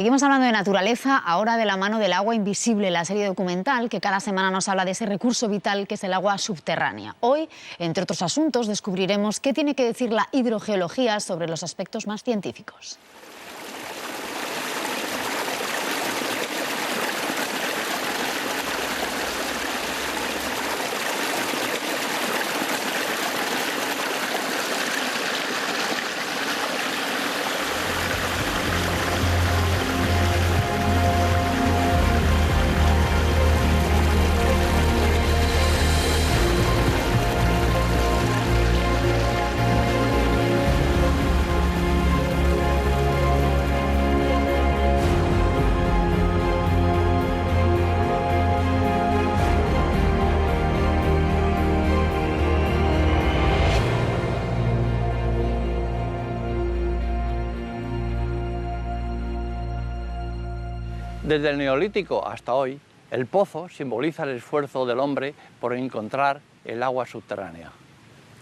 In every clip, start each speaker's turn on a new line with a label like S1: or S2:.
S1: Seguimos hablando de naturaleza, ahora de la mano del agua invisible, la serie documental que cada semana nos habla de ese recurso vital que es el agua subterránea. Hoy, entre otros asuntos, descubriremos qué tiene que decir la hidrogeología sobre los aspectos más científicos.
S2: Desde el Neolítico hasta hoy, el pozo simboliza el esfuerzo del hombre por encontrar el agua subterránea.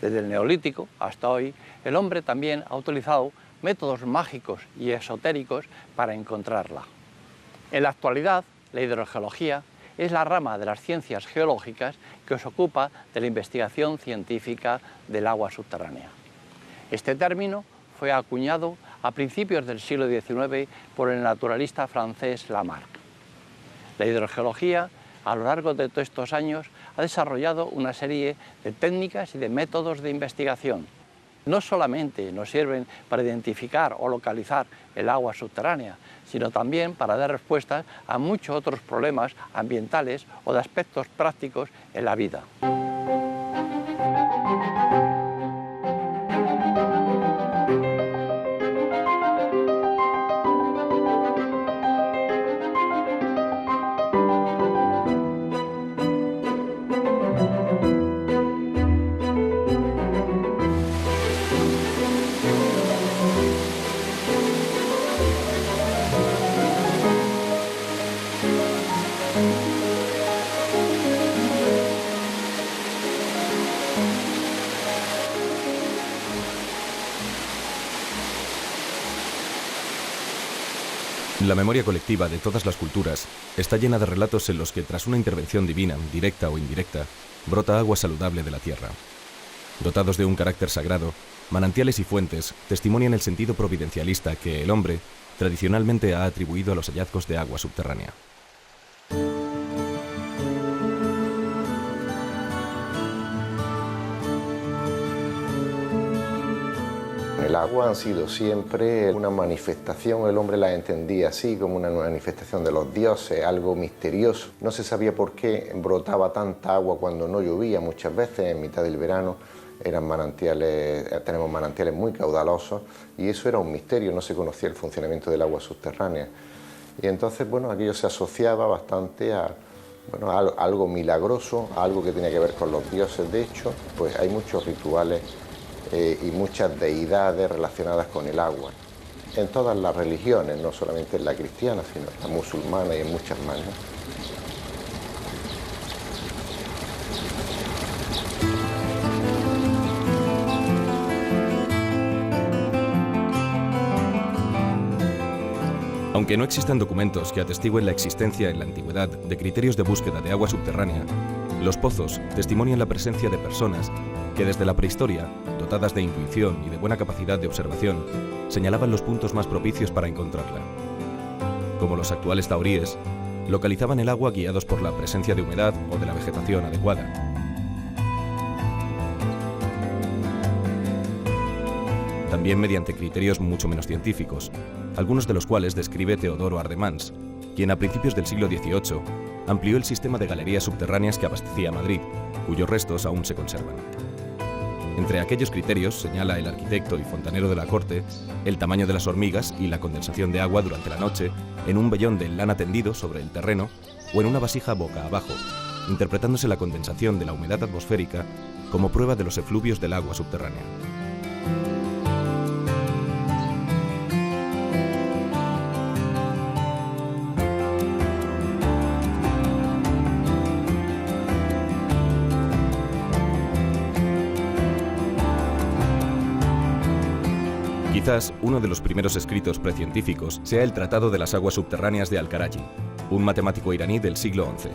S2: Desde el Neolítico hasta hoy, el hombre también ha utilizado métodos mágicos y esotéricos para encontrarla. En la actualidad, la hidrogeología es la rama de las ciencias geológicas que se ocupa de la investigación científica del agua subterránea. Este término fue acuñado a principios del siglo XIX por el naturalista francés Lamarck. La hidrogeología, a lo largo de todos estos años, ha desarrollado una serie de técnicas y de métodos de investigación. No solamente nos sirven para identificar o localizar el agua subterránea, sino también para dar respuestas a muchos otros problemas ambientales o de aspectos prácticos en la vida.
S3: La memoria colectiva de todas las culturas está llena de relatos en los que, tras una intervención divina, directa o indirecta, brota agua saludable de la tierra. Dotados de un carácter sagrado, manantiales y fuentes testimonian el sentido providencialista que el hombre tradicionalmente ha atribuido a los hallazgos de agua subterránea.
S4: El agua ha sido siempre una manifestación, el hombre la entendía así, como una manifestación de los dioses, algo misterioso. No se sabía por qué brotaba tanta agua cuando no llovía muchas veces, en mitad del verano. Eran manantiales, tenemos manantiales muy caudalosos y eso era un misterio, no se conocía el funcionamiento del agua subterránea. Y entonces, bueno, aquello se asociaba bastante a algo milagroso, a algo que tenía que ver con los dioses. De hecho, pues hay muchos rituales y muchas deidades relacionadas con el agua. En todas las religiones, no solamente en la cristiana, sino en la musulmana y en muchas más, ¿no?
S3: Aunque no existan documentos que atestiguen la existencia en la antigüedad de criterios de búsqueda de agua subterránea, los pozos testimonian la presencia de personas que desde la prehistoria, dotadas de intuición y de buena capacidad de observación, señalaban los puntos más propicios para encontrarla. Como los actuales taoríes, localizaban el agua guiados por la presencia de humedad o de la vegetación adecuada. También mediante criterios mucho menos científicos, algunos de los cuales describe Teodoro Ardemans, quien a principios del siglo XVIII amplió el sistema de galerías subterráneas que abastecía Madrid, cuyos restos aún se conservan. Entre aquellos criterios, señala el arquitecto y fontanero de la corte, el tamaño de las hormigas y la condensación de agua durante la noche en un vellón de lana tendido sobre el terreno o en una vasija boca abajo, interpretándose la condensación de la humedad atmosférica como prueba de los efluvios del agua subterránea. Quizás uno de los primeros escritos precientíficos sea el Tratado de las Aguas Subterráneas de Al-Karaji, un matemático iraní del siglo XI.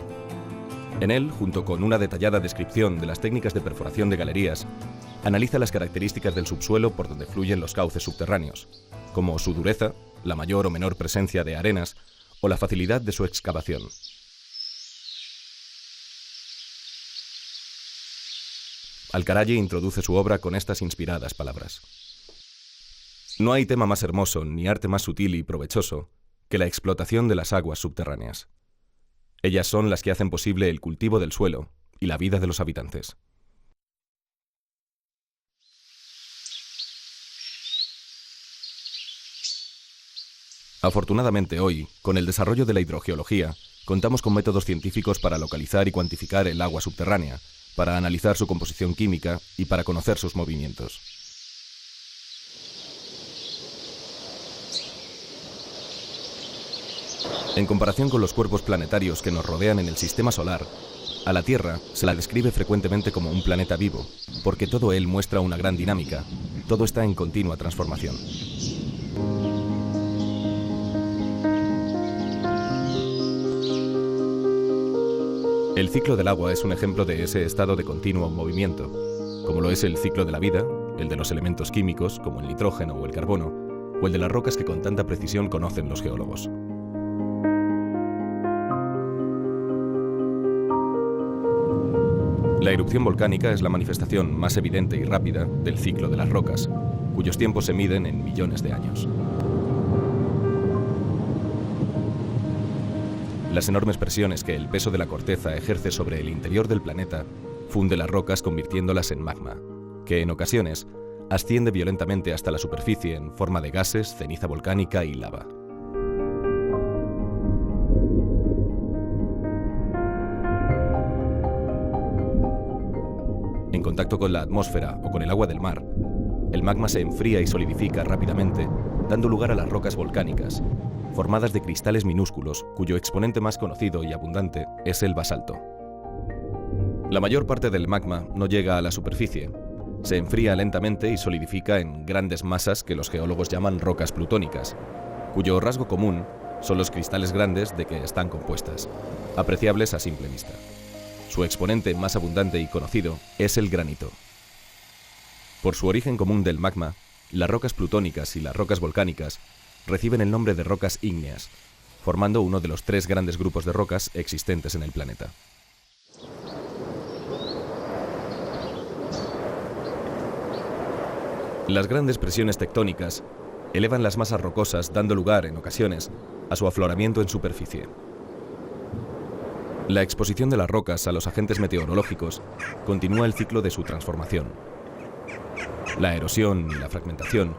S3: En él, junto con una detallada descripción de las técnicas de perforación de galerías, analiza las características del subsuelo por donde fluyen los cauces subterráneos, como su dureza, la mayor o menor presencia de arenas o la facilidad de su excavación. Al-Karaji introduce su obra con estas inspiradas palabras. No hay tema más hermoso ni arte más sutil y provechoso que la explotación de las aguas subterráneas. Ellas son las que hacen posible el cultivo del suelo y la vida de los habitantes. Afortunadamente hoy, con el desarrollo de la hidrogeología, contamos con métodos científicos para localizar y cuantificar el agua subterránea, para analizar su composición química y para conocer sus movimientos. En comparación con los cuerpos planetarios que nos rodean en el sistema solar, a la Tierra se la describe frecuentemente como un planeta vivo, porque todo él muestra una gran dinámica, todo está en continua transformación. El ciclo del agua es un ejemplo de ese estado de continuo movimiento, como lo es el ciclo de la vida, el de los elementos químicos como el nitrógeno o el carbono, o el de las rocas que con tanta precisión conocen los geólogos. La erupción volcánica es la manifestación más evidente y rápida del ciclo de las rocas, cuyos tiempos se miden en millones de años. Las enormes presiones que el peso de la corteza ejerce sobre el interior del planeta funde las rocas convirtiéndolas en magma, que en ocasiones asciende violentamente hasta la superficie en forma de gases, ceniza volcánica y lava. En contacto con la atmósfera o con el agua del mar, el magma se enfría y solidifica rápidamente, dando lugar a las rocas volcánicas, formadas de cristales minúsculos, cuyo exponente más conocido y abundante es el basalto. La mayor parte del magma no llega a la superficie. Se enfría lentamente y solidifica en grandes masas que los geólogos llaman rocas plutónicas, cuyo rasgo común son los cristales grandes de que están compuestas, apreciables a simple vista. Su exponente más abundante y conocido es el granito. Por su origen común del magma, las rocas plutónicas y las rocas volcánicas reciben el nombre de rocas ígneas, formando uno de los 3 grandes grupos de rocas existentes en el planeta. Las grandes presiones tectónicas elevan las masas rocosas, dando lugar, en ocasiones, a su afloramiento en superficie. La exposición de las rocas a los agentes meteorológicos continúa el ciclo de su transformación. La erosión y la fragmentación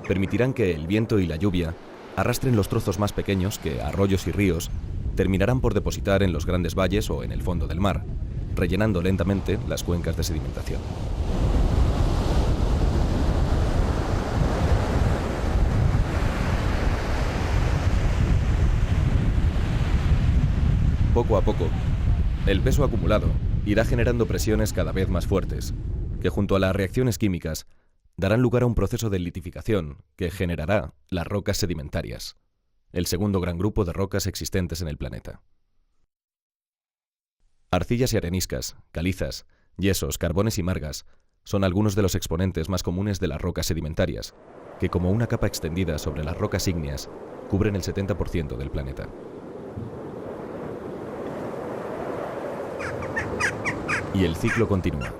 S3: permitirán que el viento y la lluvia arrastren los trozos más pequeños que arroyos y ríos terminarán por depositar en los grandes valles o en el fondo del mar, rellenando lentamente las cuencas de sedimentación. Poco a poco, el peso acumulado irá generando presiones cada vez más fuertes, que junto a las reacciones químicas darán lugar a un proceso de litificación que generará las rocas sedimentarias, el segundo gran grupo de rocas existentes en el planeta. Arcillas y areniscas, calizas, yesos, carbones y margas son algunos de los exponentes más comunes de las rocas sedimentarias, que como una capa extendida sobre las rocas ígneas cubren el 70% del planeta. Y el ciclo continúa.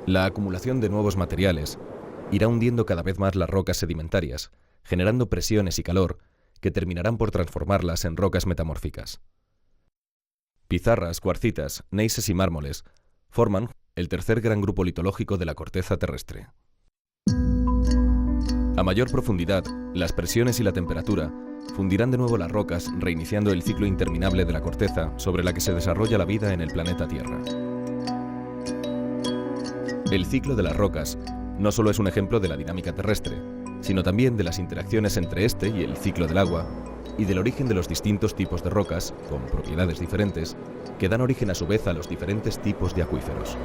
S3: La acumulación de nuevos materiales irá hundiendo cada vez más las rocas sedimentarias, generando presiones y calor que terminarán por transformarlas en rocas metamórficas. Pizarras, cuarcitas, neises y mármoles forman el tercer gran grupo litológico de la corteza terrestre. A mayor profundidad, las presiones y la temperatura fundirán de nuevo las rocas, reiniciando el ciclo interminable de la corteza sobre la que se desarrolla la vida en el planeta Tierra. El ciclo de las rocas no solo es un ejemplo de la dinámica terrestre, sino también de las interacciones entre este y el ciclo del agua, y del origen de los distintos tipos de rocas, con propiedades diferentes, que dan origen a su vez a los diferentes tipos de acuíferos.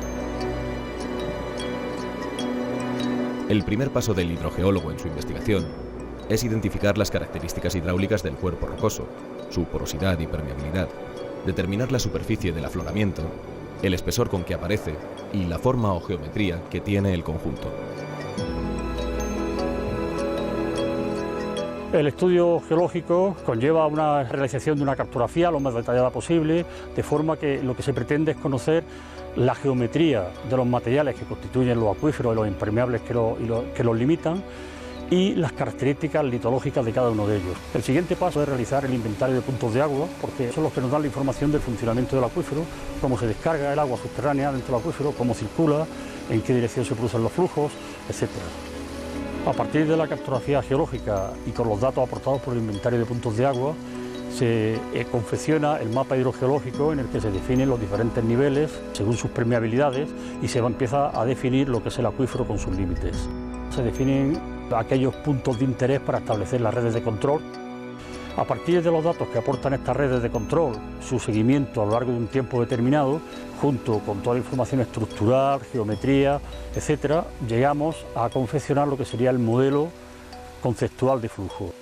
S3: El primer paso del hidrogeólogo en su investigación es identificar las características hidráulicas del cuerpo rocoso, su porosidad y permeabilidad, determinar la superficie del afloramiento, el espesor con que aparece y la forma o geometría que tiene el conjunto.
S5: El estudio geológico conlleva una realización de una cartografía lo más detallada posible, de forma que lo que se pretende es conocer la geometría de los materiales que constituyen los acuíferos y los impermeables que los limitan y las características litológicas de cada uno de ellos. El siguiente paso es realizar el inventario de puntos de agua, porque son los que nos dan la información del funcionamiento del acuífero, cómo se descarga el agua subterránea dentro del acuífero, cómo circula, en qué dirección se producen los flujos, etc. A partir de la cartografía geológica y con los datos aportados por el inventario de puntos de agua, se confecciona el mapa hidrogeológico en el que se definen los diferentes niveles según sus permeabilidades y se empieza a definir lo que es el acuífero con sus límites. Se definen aquellos puntos de interés para establecer las redes de control. A partir de los datos que aportan estas redes de control, su seguimiento a lo largo de un tiempo determinado, junto con toda la información estructural, geometría, etc., llegamos a confeccionar lo que sería el modelo conceptual de flujo.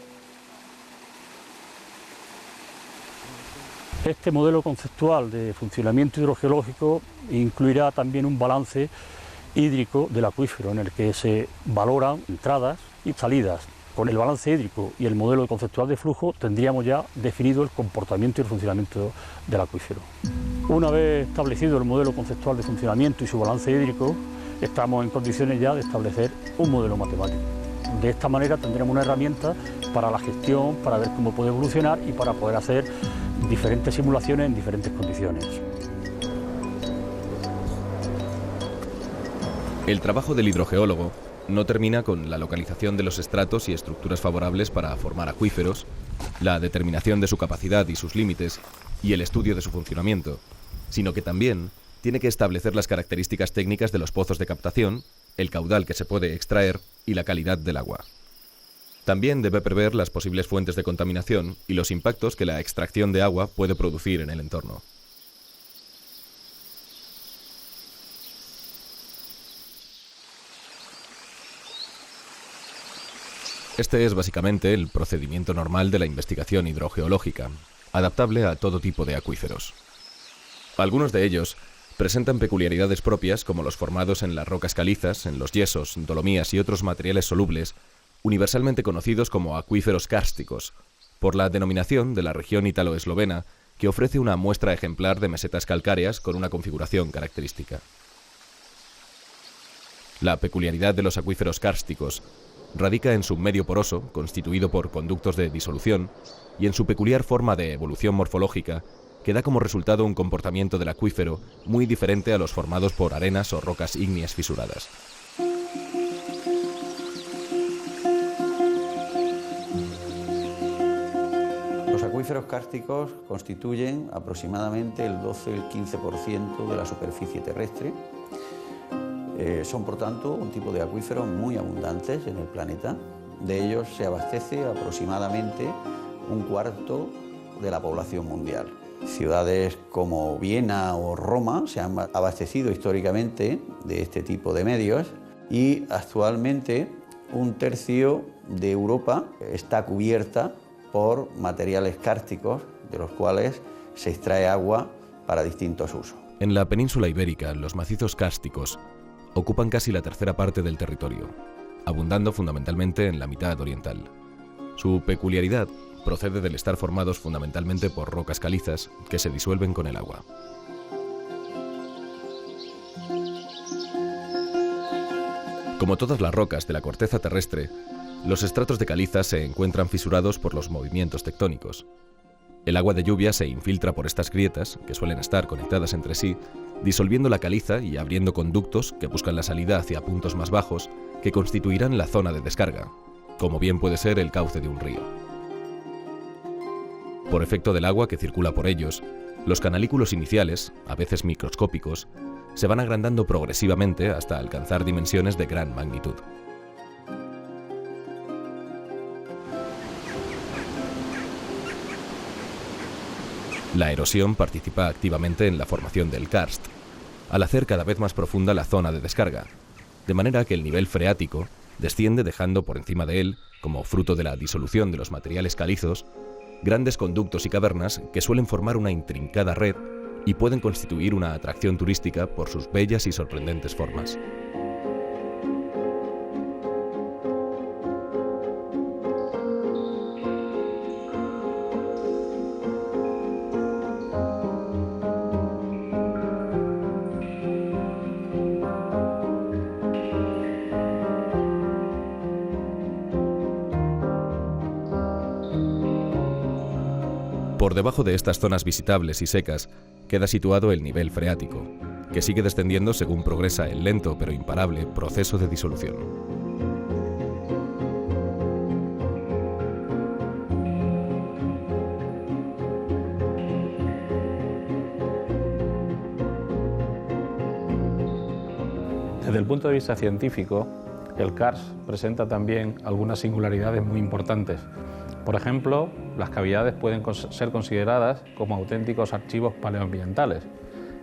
S5: Este modelo conceptual de funcionamiento hidrogeológico incluirá también un balance hídrico del acuífero en el que se valoran entradas y salidas. Con el balance hídrico y el modelo conceptual de flujo tendríamos ya definido el comportamiento y el funcionamiento del acuífero. Una vez establecido el modelo conceptual de funcionamiento y su balance hídrico, estamos en condiciones ya de establecer un modelo matemático. De esta manera tendremos una herramienta para la gestión, para ver cómo puede evolucionar y para poder hacer diferentes simulaciones en diferentes condiciones.
S3: El trabajo del hidrogeólogo no termina con la localización de los estratos y estructuras favorables para formar acuíferos, la determinación de su capacidad y sus límites y el estudio de su funcionamiento, sino que también tiene que establecer las características técnicas de los pozos de captación, el caudal que se puede extraer y la calidad del agua. También debe prever las posibles fuentes de contaminación y los impactos que la extracción de agua puede producir en el entorno. Este es básicamente el procedimiento normal de la investigación hidrogeológica, adaptable a todo tipo de acuíferos. Algunos de ellos presentan peculiaridades propias como los formados en las rocas calizas, en los yesos, dolomías y otros materiales solubles, universalmente conocidos como acuíferos kársticos, por la denominación de la región ítalo-eslovena que ofrece una muestra ejemplar de mesetas calcáreas con una configuración característica. La peculiaridad de los acuíferos kársticos radica en su medio poroso, constituido por conductos de disolución, y en su peculiar forma de evolución morfológica, que da como resultado un comportamiento del acuífero muy diferente a los formados por arenas o rocas ígneas fisuradas.
S6: Los acuíferos kársticos constituyen aproximadamente el 12 o el 15% de la superficie terrestre. Son, por tanto, un tipo de acuíferos muy abundantes en el planeta. De ellos se abastece aproximadamente un cuarto de la población mundial. Ciudades como Viena o Roma se han abastecido históricamente de este tipo de medios y actualmente un tercio de Europa está cubierta por materiales kársticos, de los cuales se extrae agua para distintos usos.
S3: En la península ibérica, los macizos kársticos ocupan casi la tercera parte del territorio, abundando fundamentalmente en la mitad oriental. Su peculiaridad procede del estar formados fundamentalmente por rocas calizas que se disuelven con el agua. Como todas las rocas de la corteza terrestre, los estratos de caliza se encuentran fisurados por los movimientos tectónicos. El agua de lluvia se infiltra por estas grietas, que suelen estar conectadas entre sí, disolviendo la caliza y abriendo conductos que buscan la salida hacia puntos más bajos que constituirán la zona de descarga, como bien puede ser el cauce de un río. Por efecto del agua que circula por ellos, los canalículos iniciales, a veces microscópicos, se van agrandando progresivamente hasta alcanzar dimensiones de gran magnitud. La erosión participa activamente en la formación del karst, al hacer cada vez más profunda la zona de descarga, de manera que el nivel freático desciende dejando por encima de él, como fruto de la disolución de los materiales calizos, grandes conductos y cavernas que suelen formar una intrincada red y pueden constituir una atracción turística por sus bellas y sorprendentes formas. Por debajo de estas zonas visitables y secas queda situado el nivel freático, que sigue descendiendo según progresa el lento pero imparable proceso de disolución.
S7: Desde el punto de vista científico, el karst presenta también algunas singularidades muy importantes. Por ejemplo, las cavidades pueden ser consideradas como auténticos archivos paleoambientales.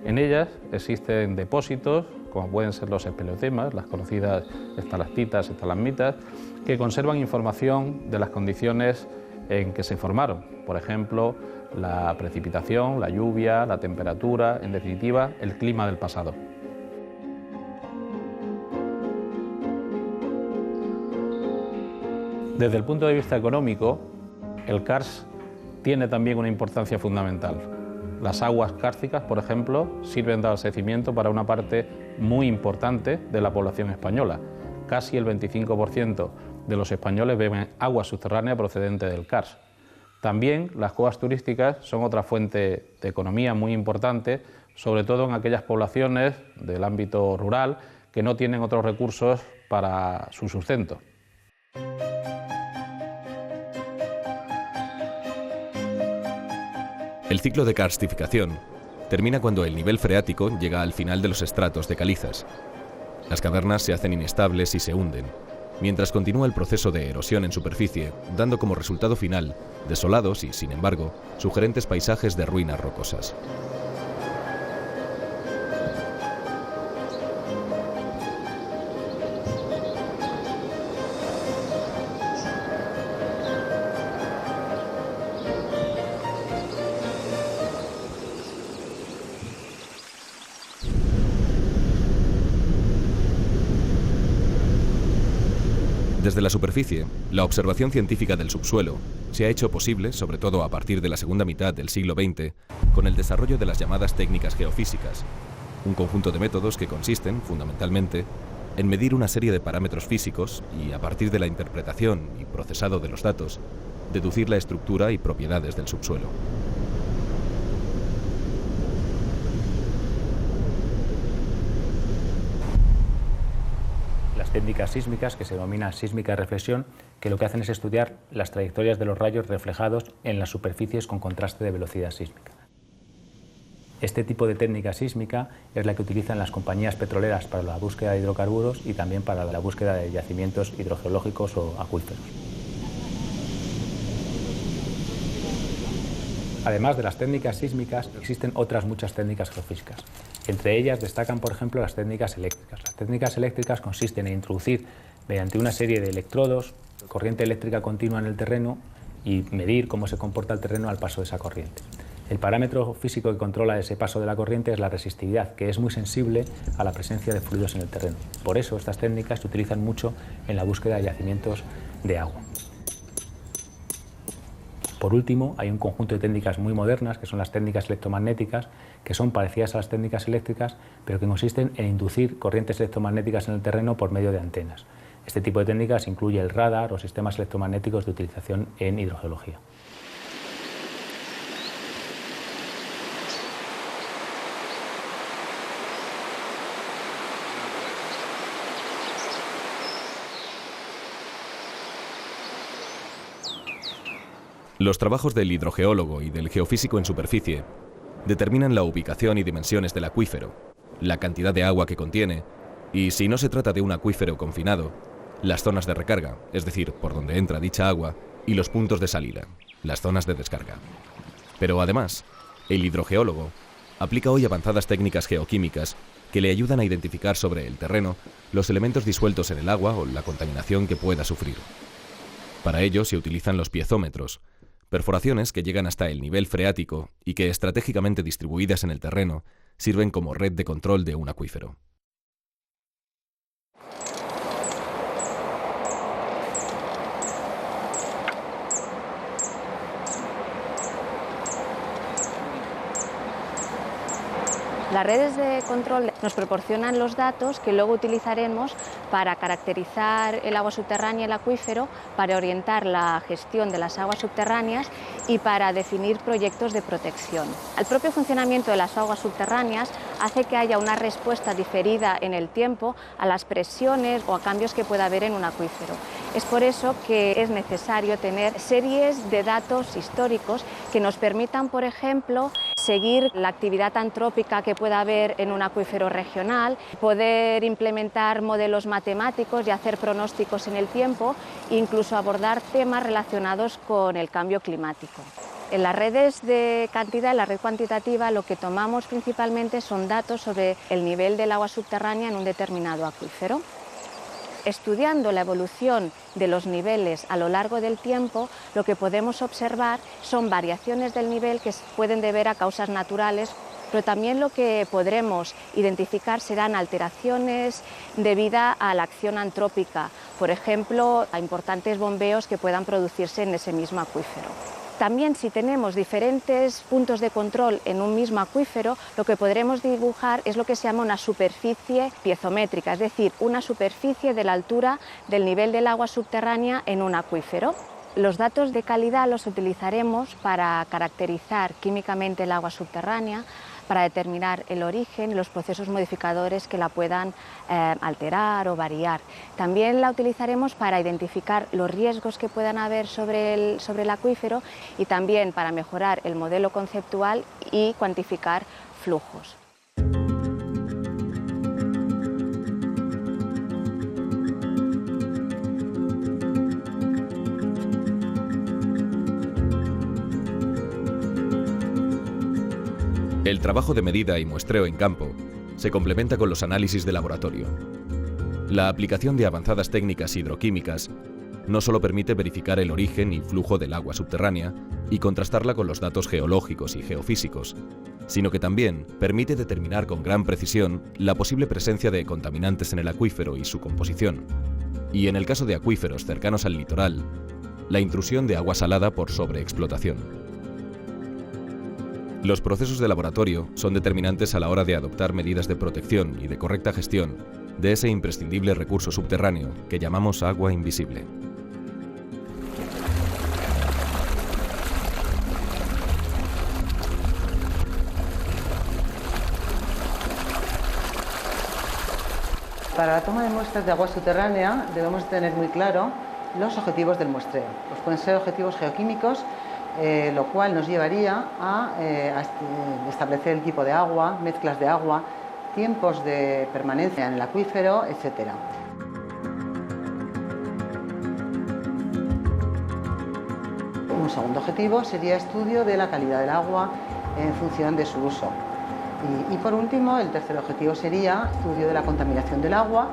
S7: En ellas existen depósitos, como pueden ser los espeleotemas, las conocidas estalactitas, estalagmitas, que conservan información de las condiciones en que se formaron. Por ejemplo, la precipitación, la lluvia, la temperatura, en definitiva, el clima del pasado. Desde el punto de vista económico, el karst tiene también una importancia fundamental. Las aguas kársticas, por ejemplo, sirven de abastecimiento para una parte muy importante de la población española. Casi el 25% de los españoles beben agua subterránea procedente del karst. También las cuevas turísticas son otra fuente de economía muy importante, sobre todo en aquellas poblaciones del ámbito rural que no tienen otros recursos para su sustento.
S3: El ciclo de karstificación termina cuando el nivel freático llega al final de los estratos de calizas. Las cavernas se hacen inestables y se hunden, mientras continúa el proceso de erosión en superficie, dando como resultado final desolados y, sin embargo, sugerentes paisajes de ruinas rocosas. Desde la superficie, la observación científica del subsuelo se ha hecho posible, sobre todo a partir de la segunda mitad del siglo XX, con el desarrollo de las llamadas técnicas geofísicas, un conjunto de métodos que consisten, fundamentalmente, en medir una serie de parámetros físicos y, a partir de la interpretación y procesado de los datos, deducir la estructura y propiedades del subsuelo.
S8: Técnicas sísmicas que se denomina sísmica de reflexión, que lo que hacen es estudiar las trayectorias de los rayos reflejados en las superficies con contraste de velocidad sísmica. Este tipo de técnica sísmica es la que utilizan las compañías petroleras para la búsqueda de hidrocarburos y también para la búsqueda de yacimientos hidrogeológicos o acuíferos. Además de las técnicas sísmicas, existen otras muchas técnicas geofísicas. Entre ellas destacan, por ejemplo, las técnicas eléctricas. Las técnicas eléctricas consisten en introducir, mediante una serie de electrodos, corriente eléctrica continua en el terreno y medir cómo se comporta el terreno al paso de esa corriente. El parámetro físico que controla ese paso de la corriente es la resistividad, que es muy sensible a la presencia de fluidos en el terreno. Por eso estas técnicas se utilizan mucho en la búsqueda de yacimientos de agua. Por último, hay un conjunto de técnicas muy modernas, que son las técnicas electromagnéticas, que son parecidas a las técnicas eléctricas, pero que consisten en inducir corrientes electromagnéticas en el terreno por medio de antenas. Este tipo de técnicas incluye el radar o sistemas electromagnéticos de utilización en hidrogeología.
S3: Los trabajos del hidrogeólogo y del geofísico en superficie determinan la ubicación y dimensiones del acuífero, la cantidad de agua que contiene y, si no se trata de un acuífero confinado, las zonas de recarga, es decir, por donde entra dicha agua, y los puntos de salida, las zonas de descarga. Pero además, el hidrogeólogo aplica hoy avanzadas técnicas geoquímicas que le ayudan a identificar sobre el terreno los elementos disueltos en el agua o la contaminación que pueda sufrir. Para ello se utilizan los piezómetros, perforaciones que llegan hasta el nivel freático y que, estratégicamente distribuidas en el terreno, sirven como red de control de un acuífero.
S9: Las redes de control nos proporcionan los datos que luego utilizaremos para caracterizar el agua subterránea y el acuífero, para orientar la gestión de las aguas subterráneas y para definir proyectos de protección. El propio funcionamiento de las aguas subterráneas hace que haya una respuesta diferida en el tiempo a las presiones o a cambios que pueda haber en un acuífero. Es por eso que es necesario tener series de datos históricos que nos permitan, por ejemplo, seguir la actividad antrópica que pueda haber en un acuífero regional, poder implementar modelos matemáticos y hacer pronósticos en el tiempo, e incluso abordar temas relacionados con el cambio climático. En las redes de cantidad, en la red cuantitativa, lo que tomamos principalmente son datos sobre el nivel del agua subterránea en un determinado acuífero. Estudiando la evolución de los niveles a lo largo del tiempo, lo que podemos observar son variaciones del nivel que pueden deber a causas naturales, pero también lo que podremos identificar serán alteraciones debidas a la acción antrópica, por ejemplo, a importantes bombeos que puedan producirse en ese mismo acuífero. También, si tenemos diferentes puntos de control en un mismo acuífero, lo que podremos dibujar es lo que se llama una superficie piezométrica, es decir, una superficie de la altura del nivel del agua subterránea en un acuífero. Los datos de calidad los utilizaremos para caracterizar químicamente el agua subterránea, para determinar el origen y los procesos modificadores que la puedan alterar o variar. También la utilizaremos para identificar los riesgos que puedan haber sobre el acuífero y también para mejorar el modelo conceptual y cuantificar flujos.
S3: El trabajo de medida y muestreo en campo se complementa con los análisis de laboratorio. La aplicación de avanzadas técnicas hidroquímicas no solo permite verificar el origen y flujo del agua subterránea y contrastarla con los datos geológicos y geofísicos, sino que también permite determinar con gran precisión la posible presencia de contaminantes en el acuífero y su composición, y en el caso de acuíferos cercanos al litoral, la intrusión de agua salada por sobreexplotación. Los procesos de laboratorio son determinantes a la hora de adoptar medidas de protección y de correcta gestión de ese imprescindible recurso subterráneo que llamamos agua invisible.
S10: Para la toma de muestras de agua subterránea debemos tener muy claro los objetivos del muestreo. Pues pueden ser objetivos geoquímicos, lo cual nos llevaría a establecer el tipo de agua, mezclas de agua, tiempos de permanencia en el acuífero, etc. Un segundo objetivo sería estudio de la calidad del agua en función de su uso. Y por último, el tercer objetivo sería estudio de la contaminación del agua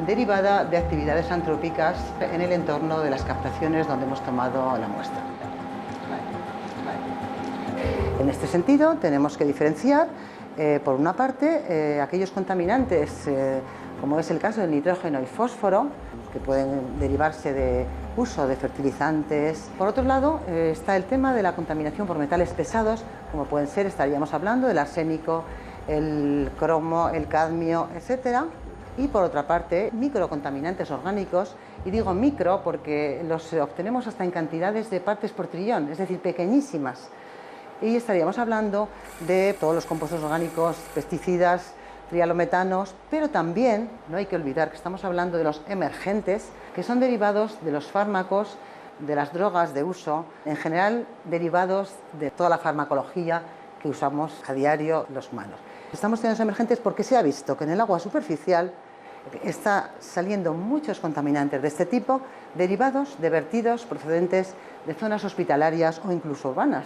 S10: derivada de actividades antrópicas en el entorno de las captaciones donde hemos tomado la muestra. En este sentido, tenemos que diferenciar, por una parte, aquellos contaminantes, como es el caso del nitrógeno y fósforo, que pueden derivarse de uso de fertilizantes. Por otro lado, está el tema de la contaminación por metales pesados, como pueden ser, estaríamos hablando del arsénico, el cromo, el cadmio, etc. Y por otra parte, microcontaminantes orgánicos, y digo micro porque los obtenemos hasta en cantidades de partes por trillón, es decir, pequeñísimas. Y estaríamos hablando de todos los compuestos orgánicos, pesticidas, trialometanos, pero también no hay que olvidar que estamos hablando de los emergentes, que son derivados de los fármacos, de las drogas de uso, en general derivados de toda la farmacología que usamos a diario los humanos. Estamos teniendo emergentes porque se ha visto que en el agua superficial está saliendo muchos contaminantes de este tipo, derivados de vertidos procedentes de zonas hospitalarias o incluso urbanas.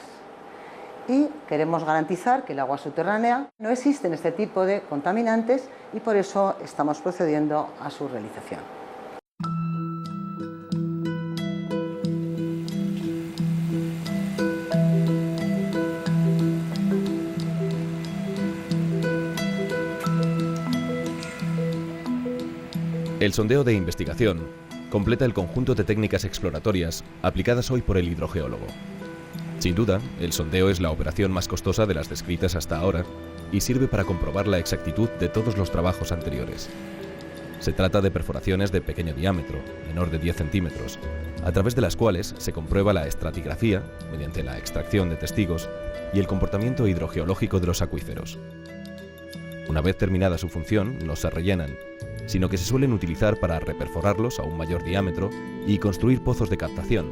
S10: y queremos garantizar que el agua subterránea no existen este tipo de contaminantes y por eso estamos procediendo a su realización.
S3: El sondeo de investigación completa el conjunto de técnicas exploratorias aplicadas hoy por el hidrogeólogo. Sin duda, el sondeo es la operación más costosa de las descritas hasta ahora y sirve para comprobar la exactitud de todos los trabajos anteriores. Se trata de perforaciones de pequeño diámetro, menor de 10 centímetros, a través de las cuales se comprueba la estratigrafía, mediante la extracción de testigos, y el comportamiento hidrogeológico de los acuíferos. Una vez terminada su función, no se rellenan, sino que se suelen utilizar para reperforarlos a un mayor diámetro y construir pozos de captación,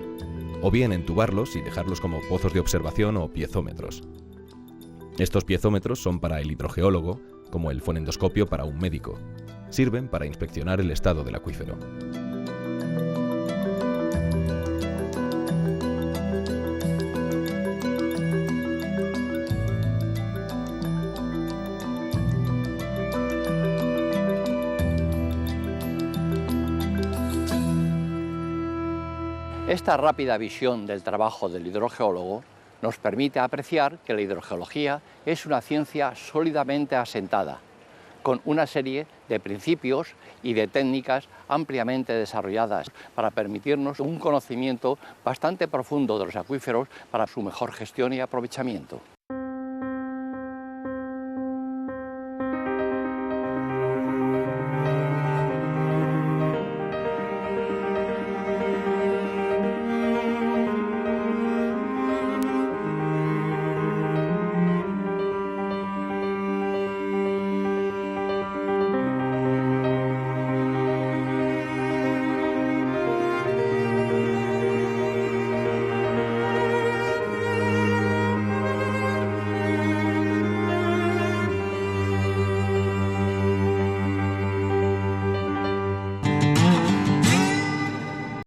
S3: o bien entubarlos y dejarlos como pozos de observación o piezómetros. Estos piezómetros son para el hidrogeólogo, como el fonendoscopio para un médico. Sirven para inspeccionar el estado del acuífero.
S2: Esta rápida visión del trabajo del hidrogeólogo nos permite apreciar que la hidrogeología es una ciencia sólidamente asentada, con una serie de principios y de técnicas ampliamente desarrolladas para permitirnos un conocimiento bastante profundo de los acuíferos para su mejor gestión y aprovechamiento.